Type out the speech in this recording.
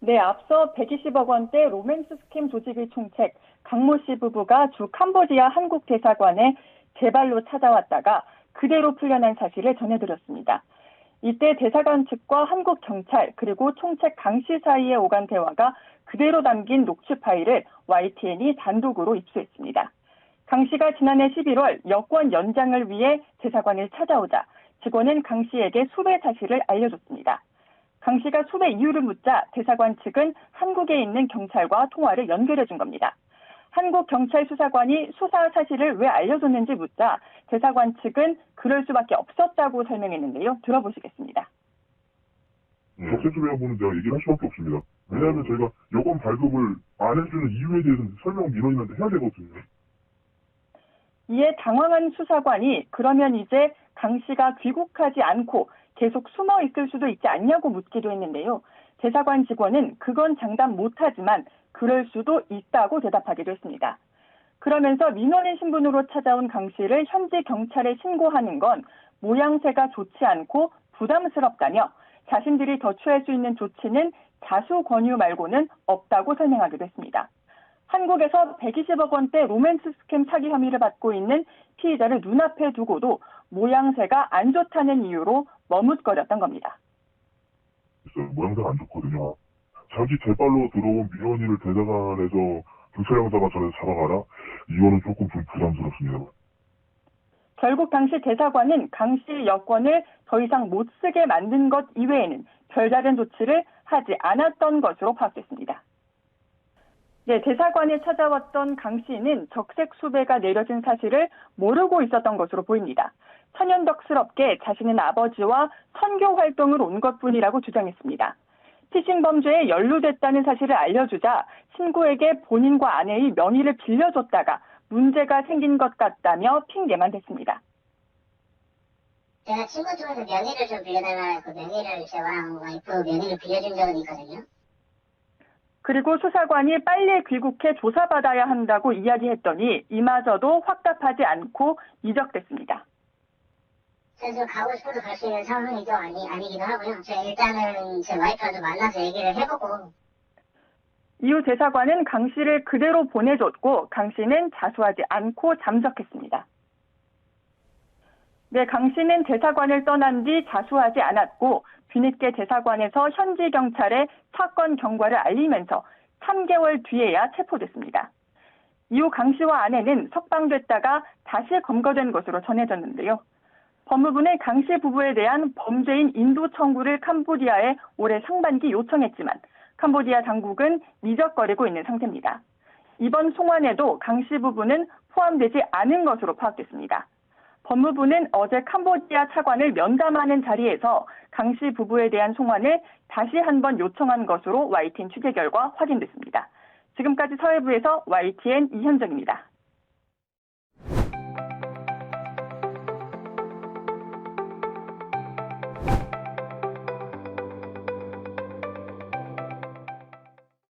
네, 앞서 120억 원대 로맨스 스캠 조직의 총책 강모 씨 부부가 주 캄보디아 한국 대사관에 재발로 찾아왔다가 그대로 풀려난 사실을 전해드렸습니다. 이때 대사관 측과 한국 경찰 그리고 총책 강 씨 사이에 오간 대화가 그대로 담긴 녹취 파일을 YTN이 단독으로 입수했습니다. 강 씨가 지난해 11월 여권 연장을 위해 대사관을 찾아오자 직원은 강 씨에게 수배 사실을 알려줬습니다. 강 씨가 수배 이유를 묻자 대사관 측은 한국에 있는 경찰과 통화를 연결해 준 겁니다. 한국 경찰 수사관이 수사 사실을 왜 알려줬는지 묻자 대사관 측은 그럴 수밖에 없었다고 설명했는데요. 들어보시겠습니다. 적색 수배여부는 내가 얘기를 할 수밖에 없습니다. 왜냐하면 저희가 여권 발급을 안 해주는 이유에 대해서는 설명 민원인한테 해야 되거든요. 이에 당황한 수사관이 그러면 이제 강 씨가 귀국하지 않고 계속 숨어 있을 수도 있지 않냐고 묻기도 했는데요. 대사관 직원은 그건 장담 못하지만 그럴 수도 있다고 대답하기도 했습니다. 그러면서 민원인 신분으로 찾아온 강 씨를 현지 경찰에 신고하는 건 모양새가 좋지 않고 부담스럽다며 자신들이 더 취할 수 있는 조치는 자수 권유 말고는 없다고 설명하기도 했습니다. 한국에서 120억 원대 로맨스 스캠 사기 혐의를 받고 있는 피의자를 눈앞에 두고도 모양새가 안 좋다는 이유로 머뭇거렸던 겁니다. 모양새가 안 좋거든요. 자기 재발로 들어온 민원인을 대사관에서 경찰 형사가 전에서 잡아가라? 이거는 조금 좀 부담스럽습니다. 결국 당시 대사관은 강 씨 여권을 더 이상 못 쓰게 만든 것 이외에는 별다른 조치를 하지 않았던 것으로 파악됐습니다. 네, 대사관에 찾아왔던 강 씨는 적색 수배가 내려진 사실을 모르고 있었던 것으로 보입니다. 천연덕스럽게 자신은 아버지와 선교 활동을 온 것뿐이라고 주장했습니다. 피싱 범죄에 연루됐다는 사실을 알려주자 친구에게 본인과 아내의 명의를 빌려줬다가 문제가 생긴 것 같다며 핑계만 댔습니다. 제가 친구 중에서 명의를 좀 빌려달라 해서 명의를 제 와이프 명의를 빌려준 적은 있거든요. 그리고 수사관이 빨리 귀국해 조사받아야 한다고 이야기했더니 이마저도 확답하지 않고 이적됐습니다. 그래서 가고 싶어도 갈 수 있는 상황이죠. 아니기도 하고요. 제가 일단은 제 와이프랑 만나서 얘기를 해보고. 이후 대사관은 강 씨를 그대로 보내줬고 강 씨는 자수하지 않고 잠적했습니다. 네, 강 씨는 대사관을 떠난 뒤 자수하지 않았고 뒤늦게 대사관에서 현지 경찰에 사건 경과를 알리면서 3개월 뒤에야 체포됐습니다. 이후 강 씨와 아내는 석방됐다가 다시 검거된 것으로 전해졌는데요. 법무부는 강 씨 부부에 대한 범죄인 인도 청구를 캄보디아에 올해 상반기 요청했지만 캄보디아 당국은 미적거리고 있는 상태입니다. 이번 송환에도 강 씨 부부는 포함되지 않은 것으로 파악됐습니다. 법무부는 어제 캄보디아 차관을 면담하는 자리에서 강 씨 부부에 대한 송환을 다시 한번 요청한 것으로 YTN 취재 결과 확인됐습니다. 지금까지 서해부에서 YTN 이현정입니다.